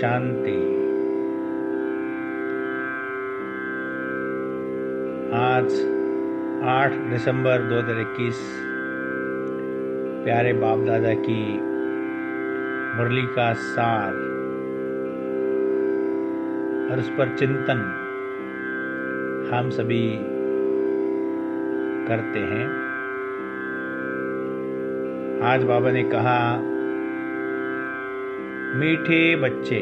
शांति। आज 8 दिसंबर 2021 प्यारे बाप दादा की मुरली का सार और उस पर चिंतन हम सभी करते हैं। आज बाबा ने कहा, मीठे बच्चे,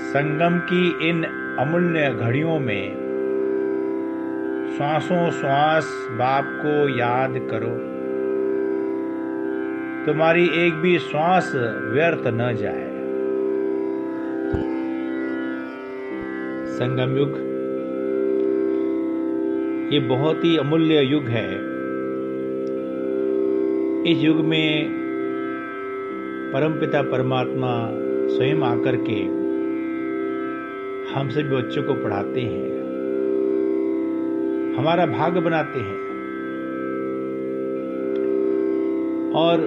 संगम की इन अमूल्य घड़ियों में श्वासों श्वास बाप को याद करो। तुम्हारी एक भी श्वास व्यर्थ न जाए। संगम युग ये बहुत ही अमूल्य युग है। इस युग में परमपिता परमात्मा स्वयं आकर के हम सभी बच्चों को पढ़ाते हैं, हमारा भाग्य बनाते हैं और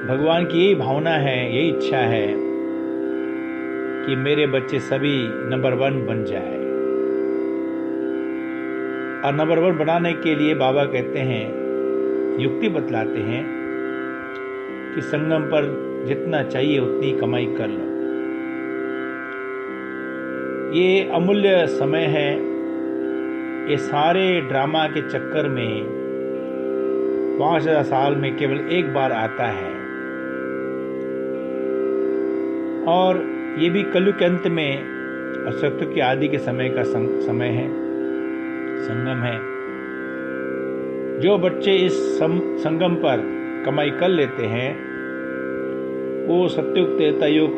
भगवान की यही भावना है, यही इच्छा है कि मेरे बच्चे सभी नंबर 1 बन जाए। और नंबर 1 बनाने के लिए बाबा कहते हैं, युक्ति बतलाते हैं कि संगम पर जितना चाहिए उतनी कमाई कर लो। ये अमूल्य समय है। ये सारे ड्रामा के चक्कर में 5000 साल में केवल एक बार आता है और ये भी कलयुग के अंत में और सत्युग के आदि के समय का समय है, संगम है। जो बच्चे इस संगम पर कमाई कर लेते हैं वो सत्युग त्रेता युग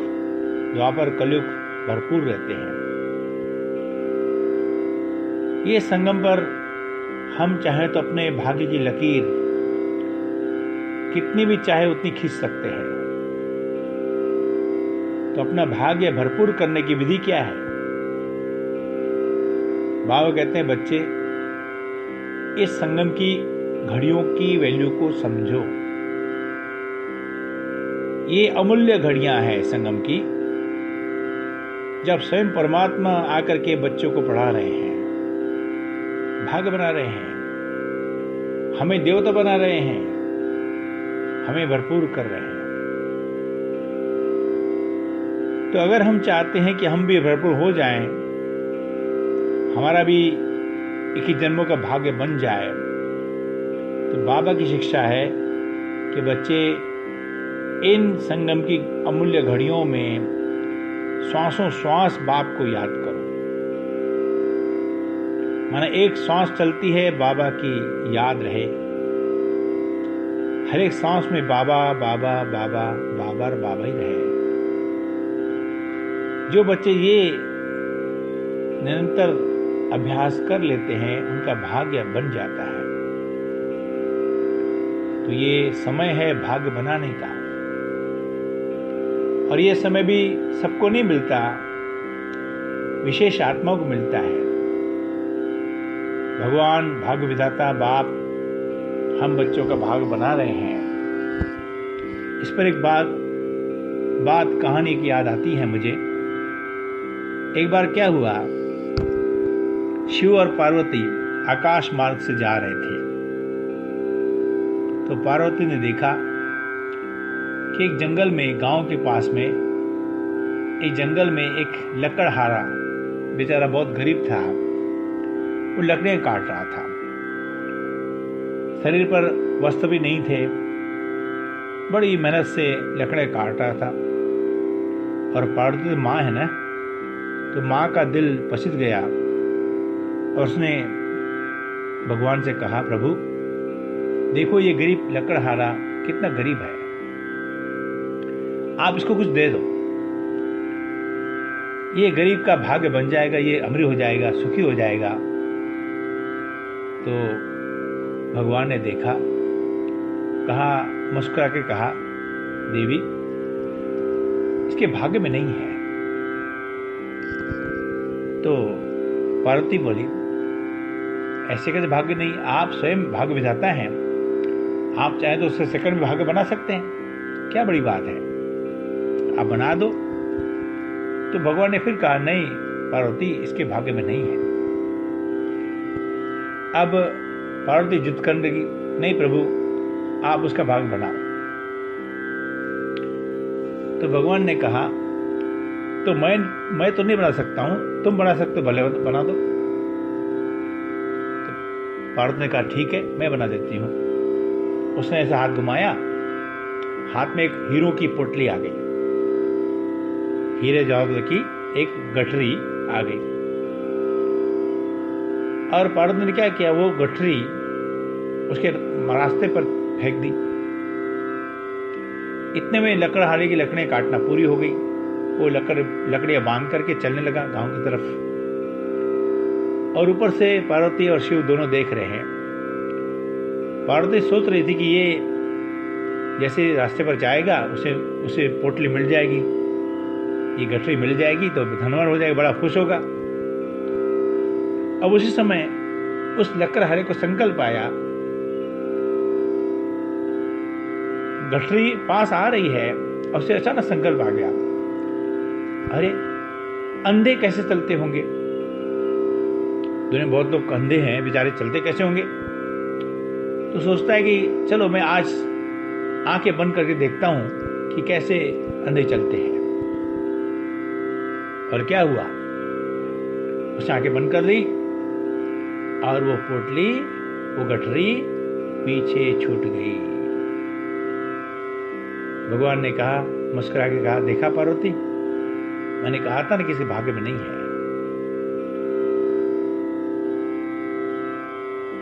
द्वापर कलयुग भरपूर रहते हैं। ये संगम पर हम चाहें तो अपने भाग्य की लकीर कितनी भी चाहे उतनी खींच सकते हैं। तो अपना भाग्य भरपूर करने की विधि क्या है? बाबा कहते हैं, बच्चे इस संगम की घड़ियों की वैल्यू को समझो। ये अमूल्य घड़ियां हैं संगम की। जब स्वयं परमात्मा आकर के बच्चों को पढ़ा रहे हैं, भाग्य बना रहे हैं, हमें देवता बना रहे हैं, हमें भरपूर कर रहे हैं। तो अगर हम चाहते हैं कि हम भी भरपूर हो जाएं, हमारा भी 21 जन्मों का भाग्य बन जाए, तो बाबा की शिक्षा है कि बच्चे इन संगम की अमूल्य घड़ियों में श्वासों श्वास बाप को याद करो। माना एक सांस चलती है, बाबा की याद रहे। हर एक सांस में बाबा बाबा बाबा बाबा और बाबा ही रहे। जो बच्चे ये निरंतर अभ्यास कर लेते हैं उनका भाग्य बन जाता है। तो ये समय है भाग्य बनाने का। और ये समय भी सबको नहीं मिलता, विशेष आत्माओं को मिलता है। भगवान भाग्य विधाता बाप हम बच्चों का भाग्य बना रहे हैं। इस पर एक बात कहानी की याद आती है मुझे। एक बार क्या हुआ, शिव और पार्वती आकाश मार्ग से जा रहे थे। तो पार्वती ने देखा कि एक जंगल में, गांव के पास में एक जंगल में एक लकड़हारा बेचारा बहुत गरीब था, वो लकड़ियां काट रहा था। शरीर पर वस्त्र भी नहीं थे, बड़ी मेहनत से लकड़ियां काट रहा था। और पार्वती माँ है ना, तो माँ का दिल पसीज गया और उसने भगवान से कहा, प्रभु देखो ये गरीब लकड़हारा कितना गरीब है, आप इसको कुछ दे दो। ये गरीब का भाग्य बन जाएगा, ये अमीर हो जाएगा, सुखी हो जाएगा। तो भगवान ने देखा, कहा, मुस्कुरा के कहा, देवी इसके भाग्य में नहीं है। तो पार्वती बोली, ऐसे कैसे भाग्य नहीं? आप स्वयं भाग्य विधाता हैं, आप चाहे तो उससे सेकंड में भाग्य बना सकते हैं, क्या बड़ी बात है। आप बना दो। तो भगवान ने फिर कहा, नहीं पार्वती, इसके भाग्य में नहीं है। अब पार्वती जिद करने लगी, नहीं प्रभु, आप उसका भाग बनाओ। तो भगवान ने कहा, तो मैं तो नहीं बना सकता हूं, तुम बना सकते हो, भले बना दो। तो पार्वती ने कहा, ठीक है, मैं बना देती हूं। उसने ऐसा हाथ घुमाया, हाथ में एक हीरो की पोटली आ गई, हीरे जवाहरात की एक गठरी आ गई। और पार्वती ने क्या किया, वो गठरी उसके रास्ते पर फेंक दी। इतने में लकड़हारे की लकड़ियां काटना पूरी हो गई। वो लकड़ियां बांध करके चलने लगा गांव की तरफ। और ऊपर से पार्वती और शिव दोनों देख रहे हैं। पार्वती सोच रही थी कि ये जैसे रास्ते पर जाएगा उसे पोटली मिल जाएगी, ये गठरी मिल जाएगी तो धनवान हो जाएगा, बड़ा खुश होगा। अब उसी समय उस लकड़हारे को संकल्प आया, गठरी पास आ रही है और उसे अचानक संकल्प आ गया, अरे अंधे कैसे चलते होंगे, दुनिया में बहुत लोग अंधे हैं, बेचारे चलते कैसे होंगे। तो सोचता है कि चलो मैं आज आंखें बंद करके देखता हूं कि कैसे अंधे चलते हैं। और क्या हुआ, उसने आंखें बंद कर ली और वो पोटली, वो गठरी पीछे छूट गई। भगवान ने कहा, मुस्कुरा के कहा, देखा पार्वती, मैंने कहा था ना किसी भाग्य में नहीं है।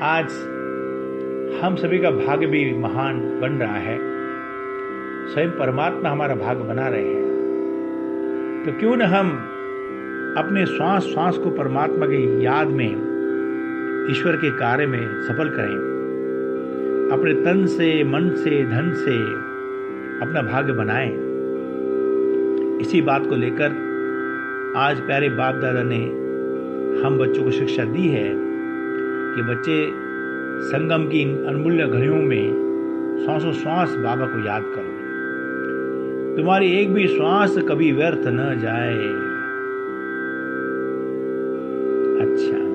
आज हम सभी का भाग्य भी महान बन रहा है, स्वयं परमात्मा हमारा भाग्य बना रहे हैं। तो क्यों न हम अपने श्वास श्वास को परमात्मा की याद में, ईश्वर के कार्य में सफल करें, अपने तन से, मन से, धन से अपना भाग्य बनाएं। इसी बात को लेकर आज प्यारे बाप दादा ने हम बच्चों को शिक्षा दी है कि बच्चे संगम की इन अनमूल्य घड़ियों में श्वासों श्वास बाबा को याद करो, तुम्हारी एक भी श्वास कभी व्यर्थ न जाए। अच्छा।